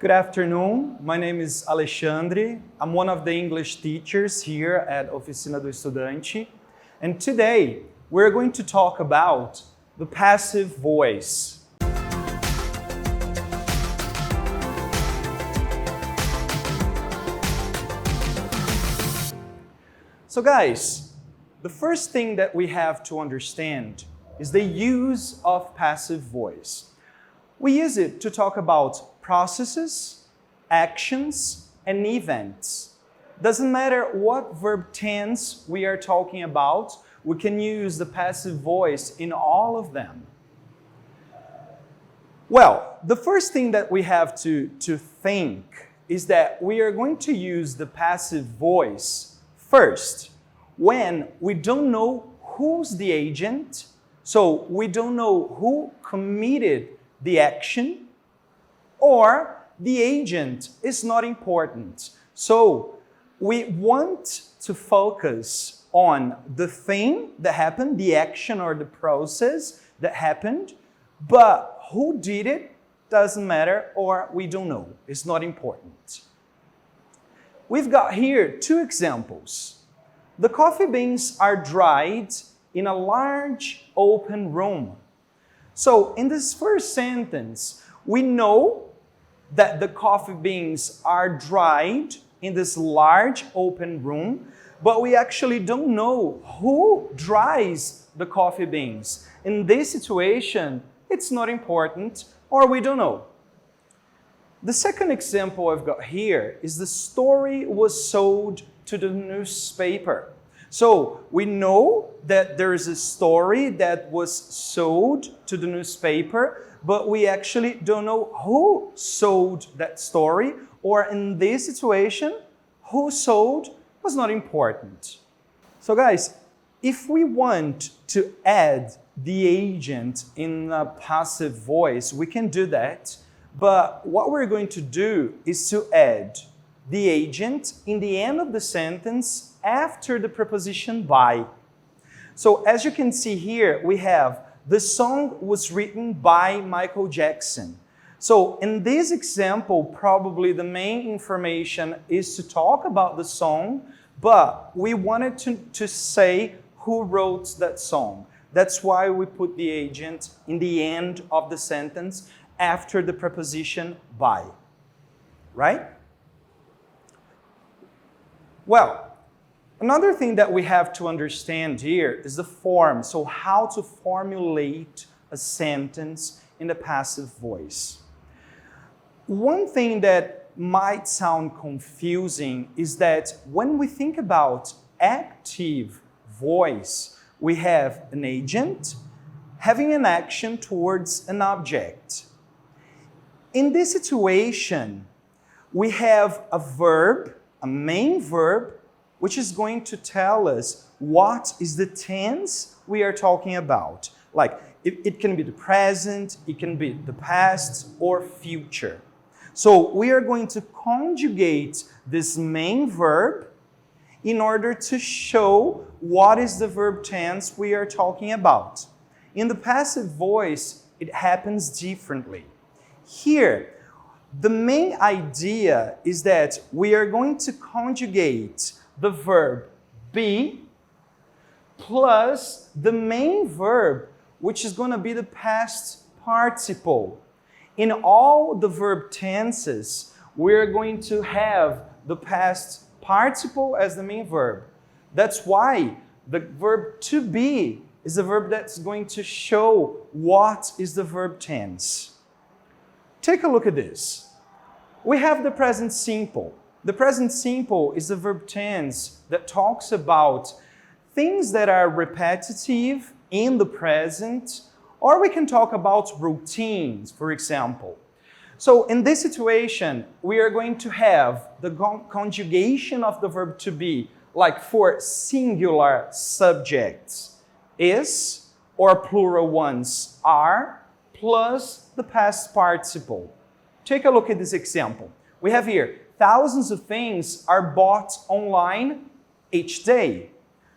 Good afternoon. My name is Alexandre. I'm one of the English teachers here at Oficina do Estudante. And today, we're going to talk about the passive voice. So guys, the first thing that we have to understand is the use of passive voice. We use it to talk about processes, actions, and events. Doesn't matter what verb tense we are talking about, we can use the passive voice in all of them. Well, the first thing that we have to think is that we are going to use the passive voice first when we don't know who's the agent, so we don't know who committed the action, or the agent is not important. So we want to focus on the thing that happened, the action or the process that happened, but who did it doesn't matter, or we don't know. It's not important. We've got here two examples. The coffee beans are dried in a large open room. So in this first sentence, we know that the coffee beans are dried in this large open room, but we actually don't know who dries the coffee beans. In this situation, it's not important, or we don't know. The second example I've got here is the story was sold to the newspaper. So we know that there is a story that was sold to the newspaper, but we actually don't know who sold that story, or in this situation, who sold was not important. So guys, if we want to add the agent in a passive voice, we can do that, but what we're going to do is to add the agent in the end of the sentence after the preposition by. So as you can see here, we have the song was written by Michael Jackson. So in this example, probably the main information is to talk about the song, but we wanted to say who wrote that song. That's why we put the agent in the end of the sentence after the preposition by, right? Well, another thing that we have to understand here is the form, so how to formulate a sentence in the passive voice. One thing that might sound confusing is that when we think about active voice, we have an agent having an action towards an object. In this situation, we have a verb, a main verb, which is going to tell us what is the tense we are talking about. Like, it can be the present, it can be the past, or future. So we are going to conjugate this main verb in order to show what is the verb tense we are talking about. In the passive voice, it happens differently. Here, the main idea is that we are going to conjugate the verb be plus the main verb, which is going to be the past participle. In all the verb tenses, we're going to have the past participle as the main verb. That's why the verb to be is the verb that's going to show what is the verb tense. Take a look at this. We have the present simple. The present simple is the verb tense that talks about things that are repetitive in the present, or we can talk about routines, for example. So in this situation, we are going to have the conjugation of the verb to be, like for singular subjects, is, or plural ones, are, plus the past participle. Take a look at this example. We have here, thousands of things are bought online each day.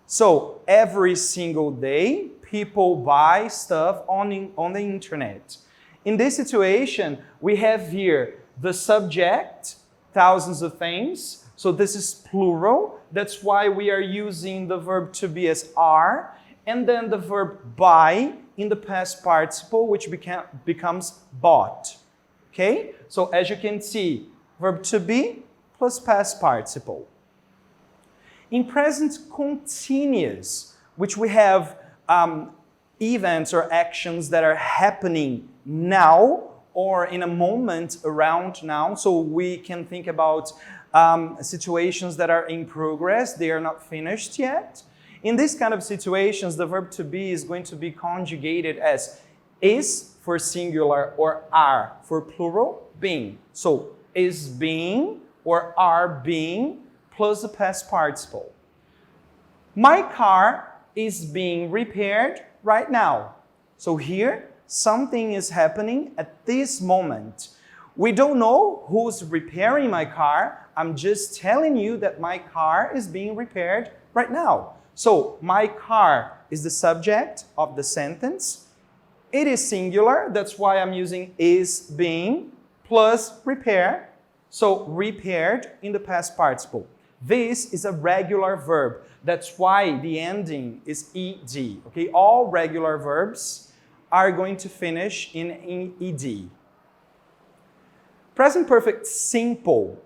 So every single day, people buy stuff on the internet. In this situation, we have here the subject, thousands of things. So this is plural. That's why we are using the verb to be as are. And then the verb buy in the past participle, which becomes bought. Okay? So as you can see, verb to be plus past participle. In present continuous, which we have events or actions that are happening now or in a moment around now. So we can think about situations that are in progress. They are not finished yet. In these kind of situations, the verb to be is going to be conjugated as is for singular or are for plural, being. So is being or are being plus the past participle. My car is being repaired right now. So here, something is happening at this moment. We don't know who's repairing my car. I'm just telling you that my car is being repaired right now. So my car is the subject of the sentence. It is singular. That's why I'm using is being plus repair. So repaired in the past participle. This is a regular verb. That's why the ending is ed. Okay, all regular verbs are going to finish in ed. Present perfect simple.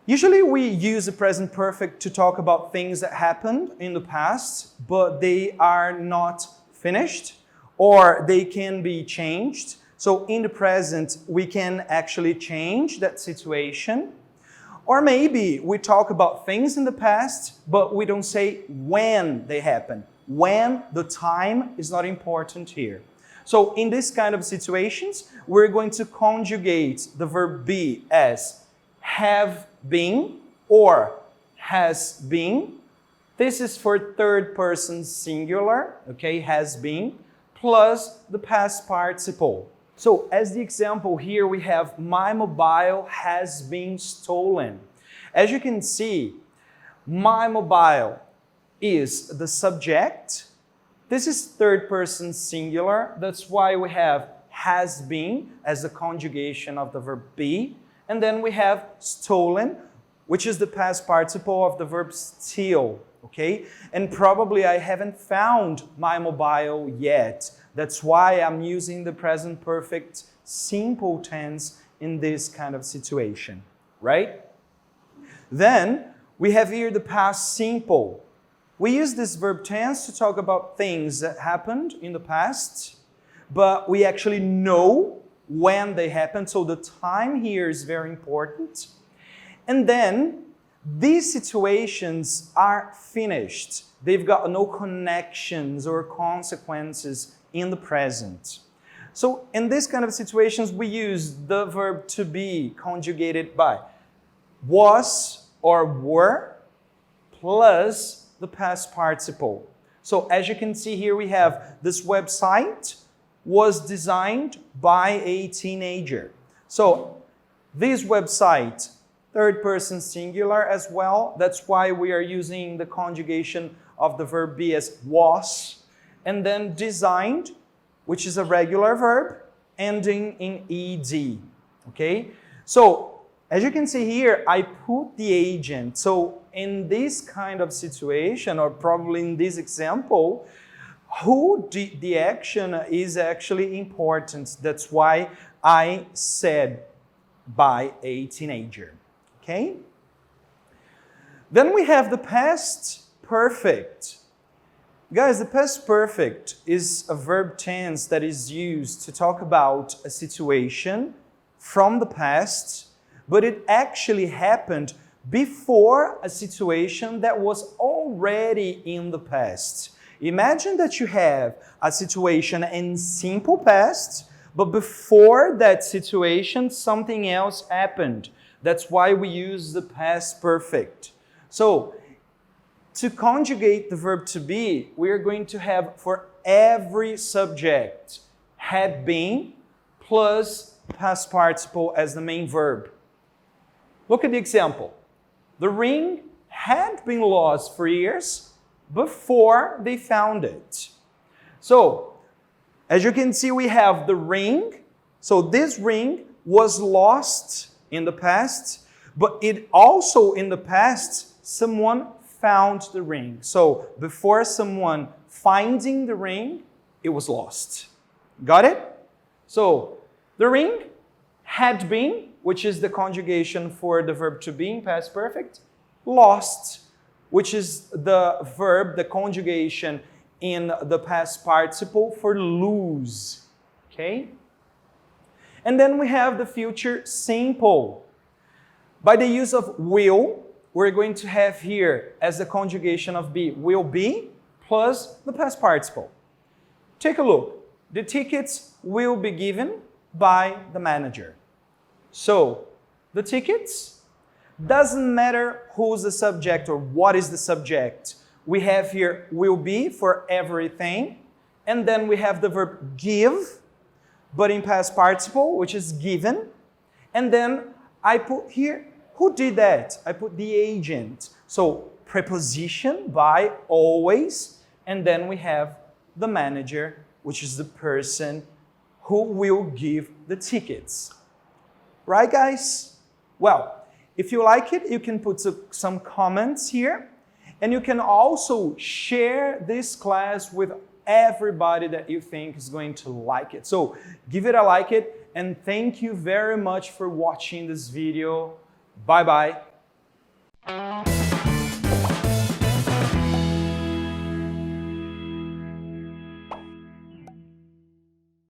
Usually we use the present perfect to talk about things that happened in the past, but they are not finished or they can be changed. So in the present, we can actually change that situation. Or maybe we talk about things in the past, but we don't say when they happen. When, the time is not important here. So in this kind of situations, we're going to conjugate the verb be as have been or has been. This is for third person singular, okay, has been, plus the past participle. So as the example here, we have my mobile has been stolen. As you can see, my mobile is the subject. This is third person singular. That's why we have has been as the conjugation of the verb be. And then we have stolen, which is the past participle of the verb steal. Okay? And probably I haven't found my mobile yet. That's why I'm using the present perfect simple tense in this kind of situation, right? Then we have here the past simple. We use this verb tense to talk about things that happened in the past, but we actually know when they happened, so the time here is very important. And then these situations are finished. They've got no connections or consequences in the present. So in this kind of situations, we use the verb to be conjugated by was or were plus the past participle. So as you can see here, we have this website was designed by a teenager. So this website, third person singular as well. That's why we are using the conjugation of the verb be as was. And then designed, which is a regular verb, ending in ed. Okay? So, as you can see here, I put the agent. So, in this kind of situation, or probably in this example, who did the action is actually important. That's why I said by a teenager. Okay? Then we have the past perfect. Guys, the past perfect is a verb tense that is used to talk about a situation from the past, but it actually happened before a situation that was already in the past. Imagine that you have a situation in simple past, but before that situation, something else happened. That's why we use the past perfect. So, to conjugate the verb to be, we are going to have for every subject had been plus past participle as the main verb. Look at the example. The ring had been lost for years before they found it. So, as you can see, we have the ring. So this ring was lost in the past, but it also in the past, someone found the ring. So before someone finding the ring, it was lost. Got it? So the ring had been, which is the conjugation for the verb to be in past perfect, lost, which is the verb, the conjugation in the past participle for lose. Okay? And then we have the future simple. By the use of will, we're going to have here as the conjugation of be, will be plus the past participle. Take a look. The tickets will be given by the manager. So, the tickets, doesn't matter who's the subject or what is the subject. We have here will be for everything, and then we have the verb give, but in past participle, which is given, and then I put here, who did that? I put the agent. So, preposition by always, and then we have the manager, which is the person who will give the tickets. Right, guys? Well, if you like it, you can put some comments here, and you can also share this class with everybody that you think is going to like it. So give it a like it, and thank you very much for watching this video. Bye-bye.